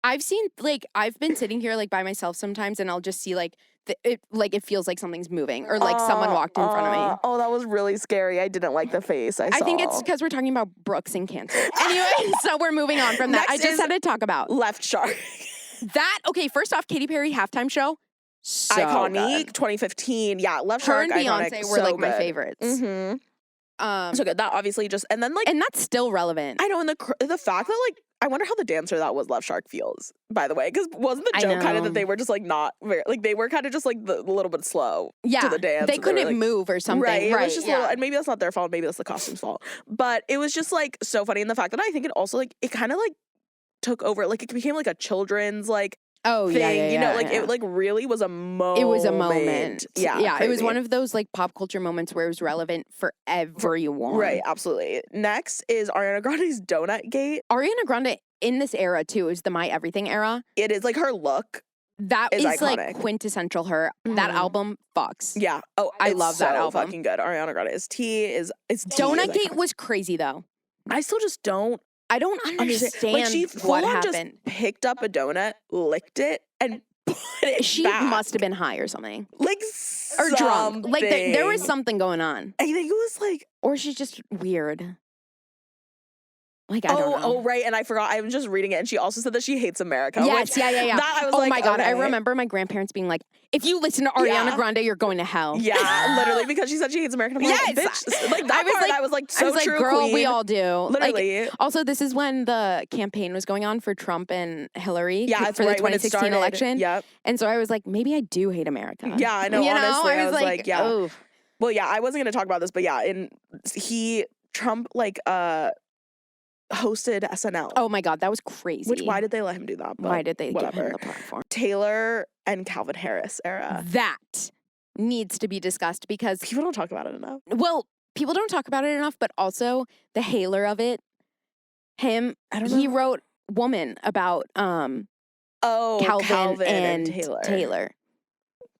I've been sitting here like by myself sometimes and I'll just see like it feels like something's moving or like someone walked in front of me. Oh, that was really scary. I didn't like the face I saw. I think it's because we're talking about Brooks and cancer. Anyway, so we're moving on from that. I just had to talk about Left Shark. Okay, first off, Katy Perry halftime show. So iconic, good. 2015. Yeah, Left Shark. Her and Beyonce iconic, were so like good. my favorites. Mm-hmm. So good. That obviously just and that's still relevant. I know, and the fact that like I wonder how the dancer that was Left Shark feels. By the way, because wasn't the joke kind of that they were just like not very, like they were kind of just like a little bit slow to the dance. They couldn't move or something. Right. It was just a little, and maybe that's not their fault. Maybe that's the costume's fault. But it was just like so funny, and the fact that I think it also like it kind of like took over. Like it became like a children's like. Thing, you know, like it like really was a moment. It was a moment. Yeah. Crazy. It was one of those like pop culture moments where it was relevant for everyone. Right, absolutely. Next is Ariana Grande's Donut Gate. Ariana Grande in this era too is the My Everything era. It is like her look. That is iconic. like quintessential her. Mm-hmm. That album fucks. Yeah. Oh, I love that album. Fucking good. Ariana Grande's Donut Gate was crazy though. I still just don't. I don't understand like she what happened. Just picked up a donut, licked it, and put it She back. must have been high or something. Like or drunk. Like there was something going on. I think it was like, or she's just weird. Like, I don't know. Oh, right. And I forgot. I was just reading it. And she also said that she hates America. Yes, yeah. That I was my God. Okay. I remember my grandparents being like, if you listen to Ariana Grande, you're going to hell. Yeah, literally, because she said she hates American. Yes. Bitch, like that part, I was like, so true, girl, queen. We all do. Literally. Like, also, this is when the campaign was going on for Trump and Hillary for the right 2016 election. Yep. And so I was like, maybe I do hate America. Yeah, I know, honestly. I was like, yeah. Oh. Well, yeah, I wasn't going to talk about this, but yeah, Trump, like, hosted SNL. Oh my God, that was crazy. Why did they let him do that? Why did they give him the platform? Taylor and Calvin Harris era. That needs to be discussed because people don't talk about it enough. Well, people don't talk about it enough, but also the hailer of it. He wrote Woman about Calvin and Taylor.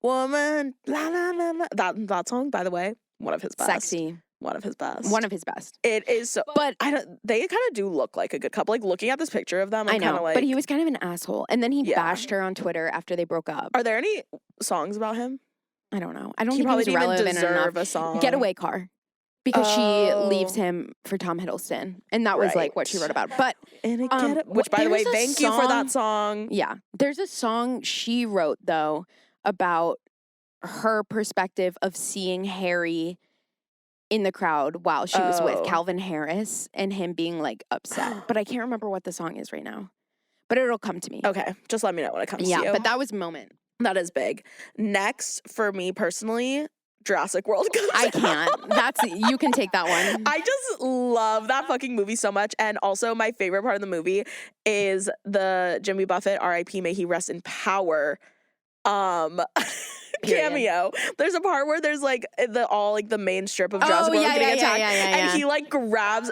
Woman, la la la la. That song, by the way, one of his best. Sexy. One of his best. One of his best. It is so. But they kind of do look like a good couple. Like looking at this picture of them, I know. Like, but he was kind of an asshole, and then he bashed her on Twitter after they broke up. Are there any songs about him? I don't know. I don't think he was relevant enough. A song. Getaway Car, because she leaves him for Tom Hiddleston, and that was like what she wrote about. But which, by the way, thank you for that song. Yeah, there's a song she wrote though about her perspective of seeing Harry in the crowd while she was with Calvin Harris and him being like upset. But I can't remember what the song is right now. But it'll come to me. Okay. Just let me know when it comes to you. Yeah, but that was a moment. That is big. Next, for me personally, Jurassic World comes I can't. You can take that one. I just love that fucking movie so much. And also my favorite part of the movie is the Jimmy Buffett, R.I.P. May he rest in power, cameo. There's a part where there's like the main strip of Jurassic World getting attacked, and he like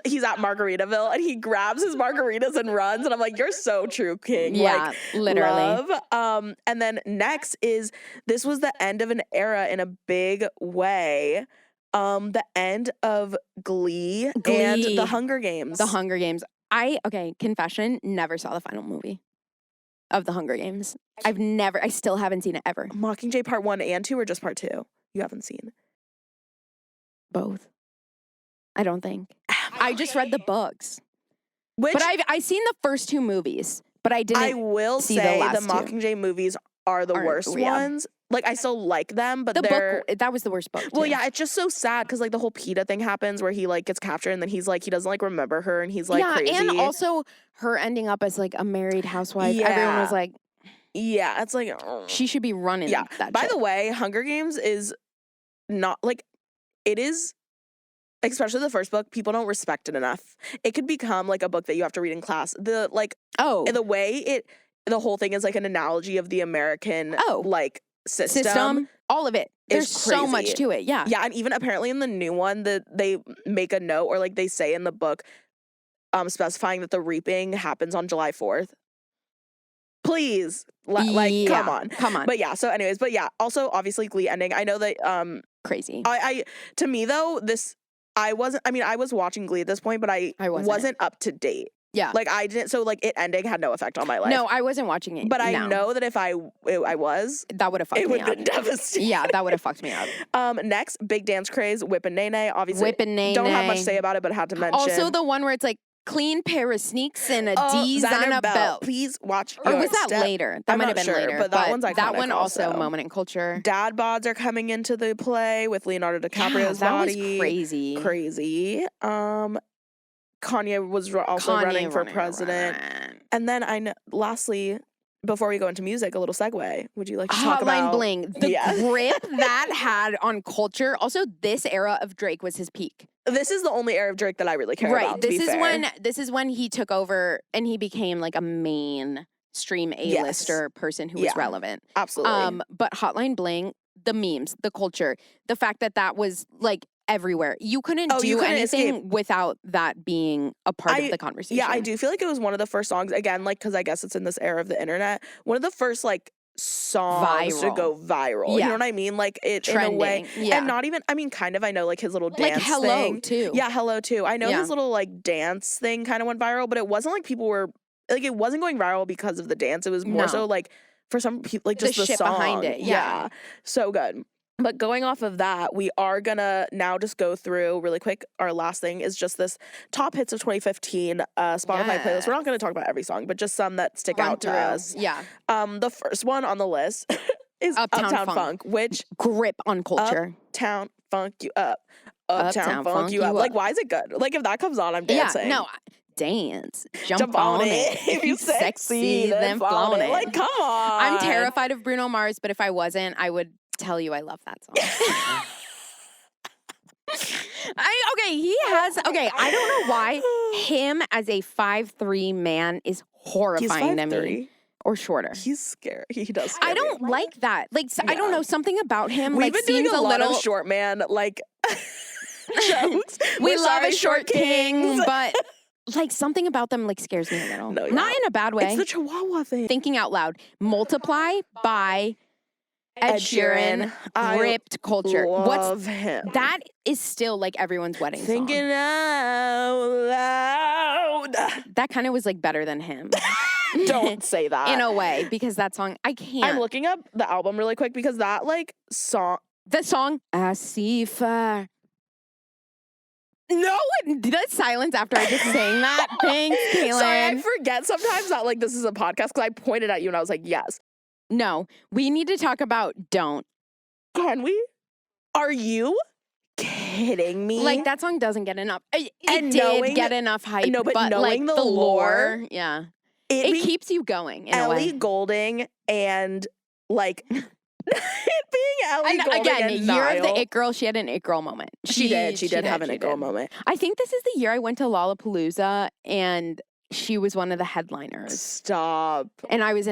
he's at Margaritaville and he grabs his margaritas and runs, and I'm like, you're so true, King. Yeah, like, literally. Love. And then next this was the end of an era in a big way. The end of Glee and the Hunger Games. The Hunger Games. Confession, never saw the final movie of the Hunger Games. I still haven't seen it ever. Mockingjay Part 1 and 2 or just Part 2? You haven't seen? Both. I don't think. I just read the books. But I've seen the first two movies, but I didn't. I will see say the Mockingjay movies are the worst ones. Like, I still like them, but the book, that was the worst book, too. Well, yeah, it's just so sad because, like, the whole PETA thing happens where he, like, gets captured and then he's, like, he doesn't, like, remember her and he's, like, crazy. Yeah, and also her ending up as, like, a married housewife. Yeah. Everyone was like... Yeah, it's like... She should be running that By shit. the way, Hunger Games is not, like, it is... Especially the first book, people don't respect it enough. It could become, like, a book that you have to read in class. The way the whole thing is, like, an analogy of the American, like... System, all of it. There's so much to it. Yeah. Yeah, and even apparently in the new one that they make a note or like they say in the book specifying that the reaping happens on July 4th. Please. Come on. But yeah, so anyways, also obviously Glee ending. I know that crazy. I to me though, I was watching Glee at this point, but I wasn't up to date. Yeah. Like, I didn't, so, like, it ending had no effect on my life. No, I wasn't watching it. But I know that if I was, that would have fucked me up. It would have been devastating. Yeah, that would have fucked me up. Next, big dance craze, Whip and Nay Nay. Obviously, Whip and Nay Nay. Don't have much to say about it, but had to mention. Also, the one where it's like, clean pair of sneaks and a designer belt. Please watch Or was that later? That might have been later. But that one's iconic. That one also a moment in culture. Dad bods are coming into the play with Leonardo DiCaprio's body. That was crazy. Crazy. Kanye was also running for president. And then lastly, before we go into music, a little segue. Would you like to talk about... Hotline Bling. The grip that had on culture. Also, this era of Drake was his peak. This is the only era of Drake that I really care about, to be fair. This is when he took over and he became like a mainstream A-lister person who was relevant. Absolutely. But Hotline Bling, the memes, the culture, the fact that was like everywhere. You couldn't do anything without that being a part of the conversation. Yeah, I do feel like it was one of the first songs, again, like, because I guess it's in this era of the internet, one of the first, like, songs to go viral. You know what I mean? Like, it trending, in a way. Yeah. And not even, I mean, kind of, I know, like, his little dance Hello, thing. too. Yeah, Hello, too. I know his little, like, dance thing kind of went viral, but it wasn't like people were, like, it wasn't going viral because of the dance. It was more so, like, for some people, like, just the shit song. behind it. Yeah. So good. But going off of that, we are gonna now just go through really quick. Our last thing is just this top hits of 2015 Spotify playlist. We're not gonna talk about every song, but just some that stick out to us. Yeah. The first one on the list is Uptown Funk, which grip on culture. Uptown Funk you up. Uptown Funk you up. Like, why is it good? Like, if that comes on, I'm dancing. Yeah, no. Dance. Jump on it. If you sexy, then flaunt it. Like, come on. I'm terrified of Bruno Mars, but if I wasn't, I would tell you I love that song. I don't know why him as a 5'3" man is horrifying to me. Or shorter. He's scary. He does scare I don't like that. Like, I don't know, something about him We've like been seems doing a lot little of short man like jokes. We love a short king, but like something about them like scares me a little. No, not in a bad way. It's the Chihuahua thing. Thinking out loud. Multiply by Ed Sheeran, ripped culture. Love him. That is still like everyone's wedding song. Thinking out loud. That kind of was like better than him. Don't say that. In a way, because that song, I can't. I'm looking up the album really quick because that like song. The song, I see fire. No, the silence after I just sang that. Thanks, Cailyn. Sorry, I forget sometimes that like this is a podcast because I pointed at you and I was like, yes. No, we need to talk about Don't. Can we? Are you kidding me? Like, that song doesn't get enough. It did get enough hype. No, but knowing like, the lore. Yeah. It keeps you going in Ellie a way. Goulding and like it being Ellie Goulding again, and year Niall. of the it girl, she had an it girl moment. She did have an it girl moment. I think this is the year I went to Lollapalooza and she was one of the headliners. Stop. And I'm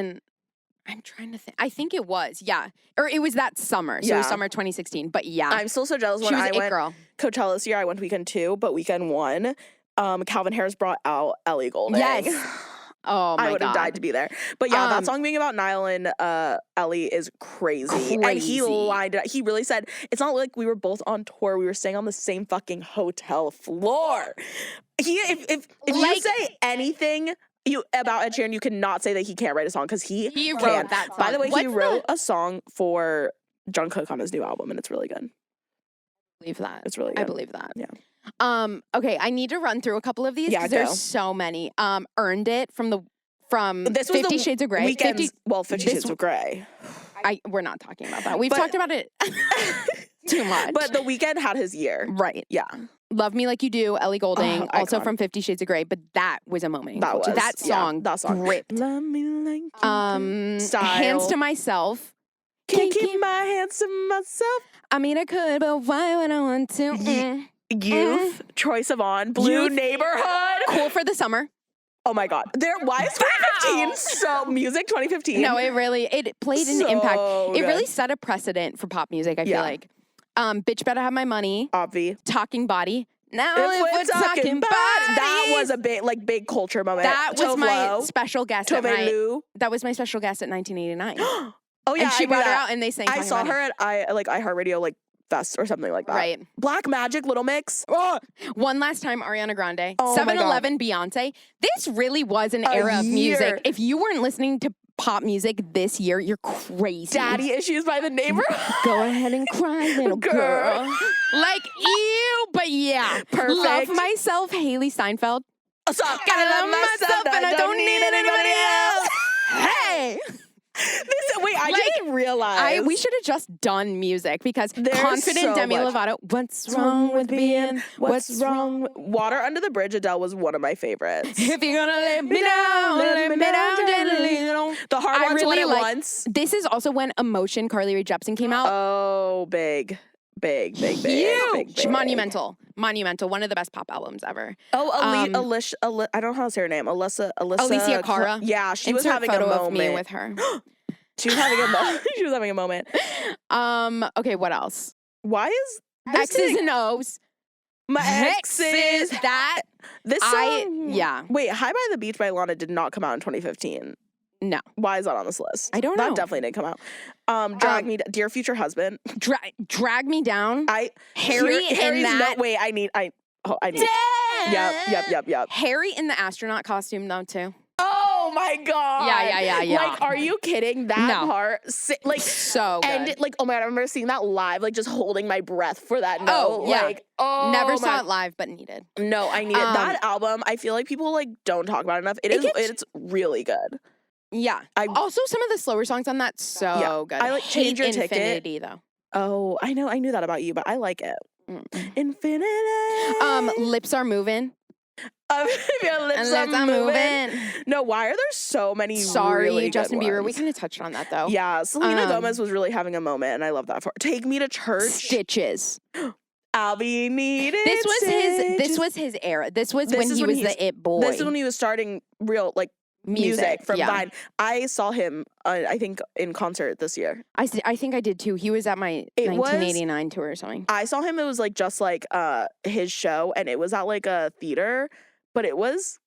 trying to think. I think it was, yeah. Or it was that summer. So it was summer 2016. But yeah. I'm still so jealous when I went Coachella this year. I went weekend 2, but weekend 1, Calvin Harris brought out Ellie Goulding. Yes. Oh my God. I would have died to be there. But yeah, that song being about Niall and Ellie is crazy. And he lined it up. He really said, it's not like we were both on tour. We were staying on the same fucking hotel floor. If you say anything about Ed Sheeran, you cannot say that he can't write a song because he wrote that song. By the way, he wrote a song for Jungkook on his new album, and it's really good. I believe that. It's really good. I believe that. Yeah. Okay, I need to run through a couple of these because there's so many. Earned It from 50 Shades of Grey. 50 Shades of Grey. We're not talking about that. We've talked about it too much. But The Weeknd had his year. Right. Yeah. Love Me Like You Do, Ellie Goulding, also from 50 Shades of Grey, but that was a moment. That song ripped. Love me like you Style. Hands to Myself. Can't keep my hands to myself. I mean, I could, but why would I want to? Youth, Troye Sivan, Blue Neighborhood. Cool for the Summer. Oh my God. Why is 2015 so music 2015? No, it played an impact. It really set a precedent for pop music, I feel like. Bitch Better Have My Money. Obvi. Talking Body. Now if we're talking body. That was a big culture moment. That was my special guest at That was my special guest at 1989. Oh yeah, and she brought it out and they sang. I saw her at iHeartRadio Fest or something like that. Right. Black Magic, Little Mix. One Last Time, Ariana Grande. Oh 7-Eleven, Beyonce. This really was an era of music. If you weren't listening to pop music this year, you're crazy. Daddy Issues by The Neighborhood. Go ahead and cry, little girl. Like, ew, but yeah. Perfect. Love Myself, Haley Steinfeld. Gotta love myself and I don't need anybody else. Hey! I didn't realize. We should have just done music because There's Confident, so Demi much. Lovato. What's wrong with being? What's wrong? Water Under the Bridge, Adele was one of my favorites. If you're gonna let me down, let me down gently. The Hard Ones really When It Once. This is also when Emotion, Carly Rae Jepsen came out. Oh, big. Huge. Monumental. One of the best pop albums ever. Alicia, I don't know how to say her name. Alicia Cara. Yeah, she was having a moment. Of me with her. She was having a moment. Okay, what else? Why is X's and O's? My exes. This song. Wait, High by the Beach by Lana did not come out in 2015. No. Why is that on this list? I don't know. That definitely didn't come out. Drag Me, Dear Future Husband. Drag Me Down. Harry's in that. No, wait, I need. Yep. Harry in the astronaut costume though too. Oh my God. Yeah. Like, are you kidding? That part, like, so good. And like, oh my God, I remember seeing that live, like just holding my breath for that note. Oh, yeah. Like, oh, never saw it live, but needed. No, I needed that album. I feel like people like don't talk about it enough. It's really good. Yeah. Also, some of the slower songs on that, good. I like Change Your Infinity, Ticket. though. Oh, I knew that about you, but I like it. Infinity. Lips Are Moving. Your lips are moving. No, why are there so many really Justin good Bieber. ones? We kind of touched on that, though. Yeah, Selena Gomez was really having a moment, and I love that for her. Take Me to Church. Stitches. I'll be needing This was his era. This was when he was the it boy. This is when he was starting real like music from Vine. I saw him, I think, in concert this year. I think I did too. He was at my 1989 tour or something. I saw him. It was like just like his show, and it was at like a theater, but it was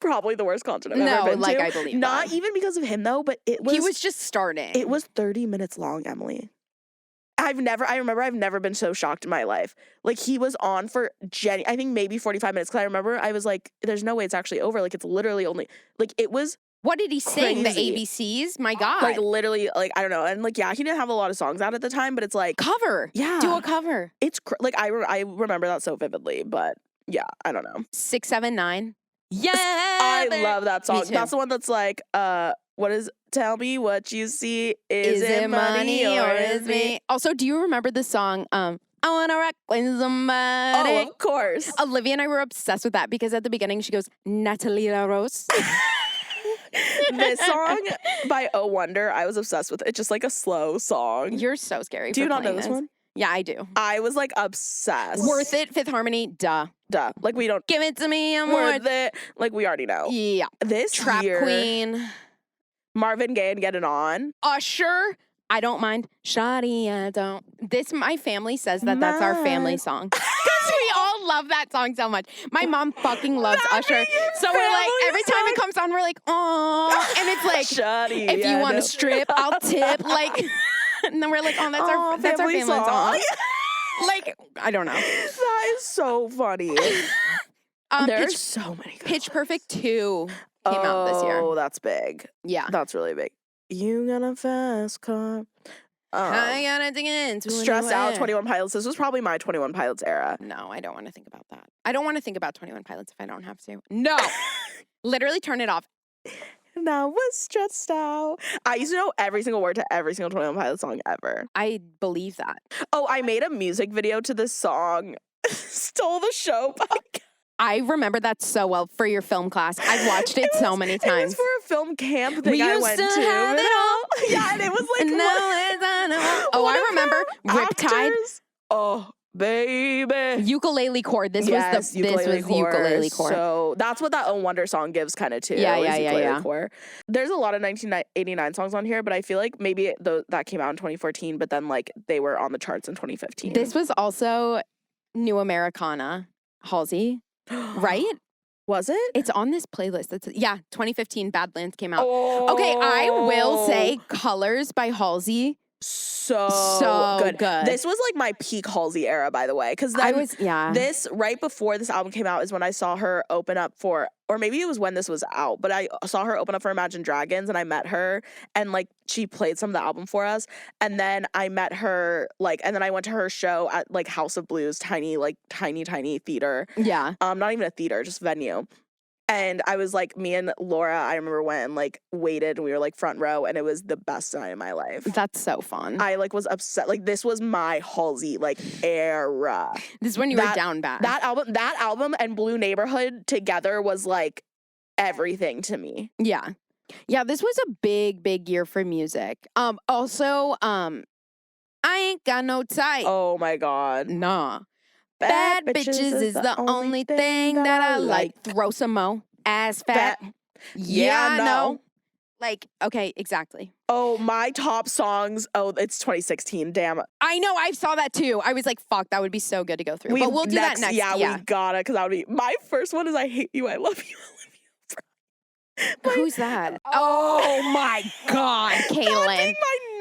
probably the worst concert I've ever been to. I believe not that. even because of him though, but he was just starting. It was 30 minutes long, Emily. I remember I've never been so shocked in my life. Like, he was on for I think maybe 45 minutes. Cause I remember I was like, there's no way it's actually over. Like, it's literally only, like, it was What did he sing? crazy. The ABCs? My God. Like, literally, like, I don't know. And like, yeah, he didn't have a lot of songs out at the time, but it's like. Cover. Yeah. Do a cover. It's like, I remember that so vividly, but yeah, I don't know. 6 7 9. Yeah. I love that song. That's the one that's like, what is, tell me what you see. Is it money or is me? Also, do you remember the song, I wanna rock with somebody? Oh, of course. Olivia and I were obsessed with that because at the beginning she goes, Natalie La Rose. This song by Oh Wonder, I was obsessed with it. It's just like a slow song. You're so scary. Do you not know this one? Yeah, I do. I was like obsessed. Worth It, Fifth Harmony, duh. Like, we don't. Give it to me, I'm worth it. Like, we already know. Yeah. This Trap year, Queen. Marvin Gaye and Get It On. Usher. I don't mind. Shawty, I don't. My family says that's our family song. Because we all love that song so much. My mom fucking loves Usher. So we're like, every time it comes on, we're like, oh. And it's like, Shawty, if you want to strip, I'll tip. Like, and then we're like, oh, that's our family song. Like, I don't know. That is so funny. There's so many good Pitch Perfect 2 came out this year. Oh, that's big. Yeah. That's really big. You got a fast car. I gotta dig into Stressed Out, 21 Pilots. This was probably my 21 Pilots era. No, I don't want to think about that. I don't want to think about 21 Pilots if I don't have to. No. Literally turn it off. And I was stressed out. I used to know every single word to every single 21 Pilots song ever. I believe that. Oh, I made a music video to this song. Stole the Show podcast. I remember that so well for your film class. I've watched it so many times. It was for a film camp thing I went to. Have it all. Yeah, and it was like. I remember Riptide. Oh, baby. Ukulele Chord. This was the ukulele chord. So that's what that Oh Wonder song gives kind of too. Yeah. Chord. There's a lot of 1989 songs on here, but I feel like maybe that came out in 2014, but then like they were on the charts in 2015. This was also New Americana, Halsey. Right? Was it? It's on this playlist. 2015 Badlands came out. Oh. Okay, I will say Colors by Halsey. So good. This was like my peak Halsey era, by the way. Because this, right before this album came out, is when I saw her open up for, or maybe it was when this was out, but I saw her open up for Imagine Dragons, and I met her, and like she played some of the album for us, and then I met her, like, and then I went to her show at like House of Blues, tiny theater. Yeah. Not even a theater, just venue. And I was like, me and Laura, I remember went and like waited, and we were like front row, and it was the best night of my life. That's so fun. I like was upset. Like, this was my Halsey like era. This is when you were down bad. That album and Blue Neighborhood together was like everything to me. Yeah. Yeah, this was a big year for music. Also, I Ain't Got No Type. Oh my God. Nah. Bad bitches is the only thing that I like. Throw some mo. Ass fat. Yeah, no. Like, okay, exactly. Oh, my top songs. Oh, it's 2016. Damn. I know. I saw that too. I was like, fuck, that would be so good to go through. But we'll do that next. Yeah, we gotta, because that would be. My first one is I Hate You, I Love You, Who's that? Oh my God, Cailyn.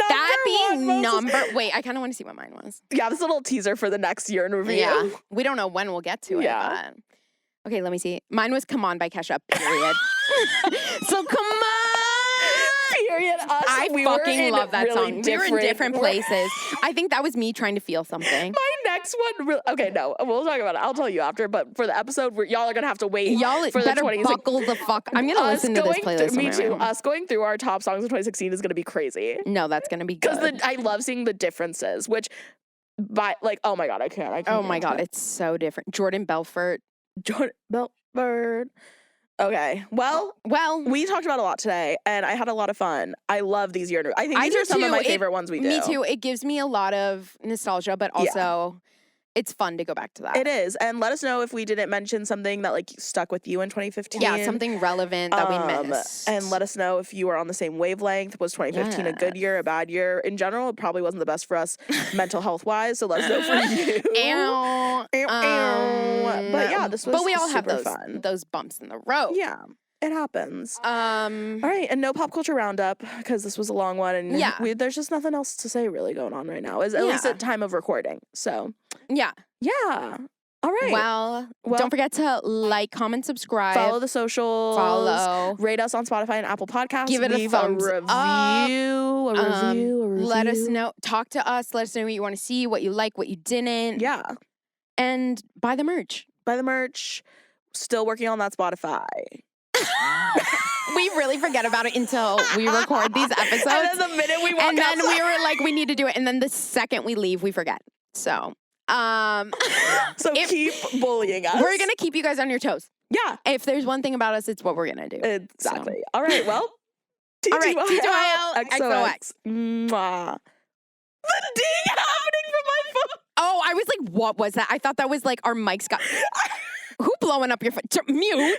That being number. Wait, I kind of want to see what mine was. Yeah, this little teaser for the next year in review. Yeah, we don't know when we'll get to it. But... Okay, let me see. Mine was "Come On" by Kesha. Period. So come on. Period. I fucking love that song. We were in different places. I think that was me trying to feel something. My next one, okay, no, we'll talk about it. I'll tell you after. But for the episode, y'all are gonna have to wait. Y'all for better the buckle the fuck. I'm gonna listen to this playlist. Me too. Us going through our top songs of 2016 is gonna be crazy. No, that's gonna be good. Because I love seeing the differences. Which, oh my god, I can't. Oh my god, it's so different. Jordan Belfort. Okay. Well, we talked about a lot today, and I had a lot of fun. I love these year. I think these are some of my favorite ones we do. Me too. It gives me a lot of nostalgia, but also it's fun to go back to that. It is. And let us know if we didn't mention something that like stuck with you in 2015. Yeah, something relevant that we missed. And let us know if you are on the same wavelength. Was 2015 a good year, a bad year? In general, it probably wasn't the best for us mental health wise. So let us know for you. But yeah, this was we all have fun. those bumps in the road. Yeah. It happens. All right, and no pop culture roundup because this was a long one, and there's just nothing else to say really going on right now. At least at time of recording. So yeah. All right. Well, don't forget to like, comment, subscribe, follow the socials, rate us on Spotify and Apple Podcasts, give it a thumbs up. A review. Let us know. Talk to us. Let us know what you want to see, what you like, what you didn't. Yeah, and buy the merch. Still working on that Spotify. We really forget about it until we record these episodes. And then the minute we walk outside, we were like, we need to do it. And then the second we leave, we forget. So, keep bullying us. We're going to keep you guys on your toes. Yeah. If there's one thing about us, it's what we're going to do. Exactly. So. All right. Well, TTYL, XOX. Mwah. The ding happening from my phone. Oh, I was like, what was that? I thought that was like our mics got... Who blowing up your phone? Mute.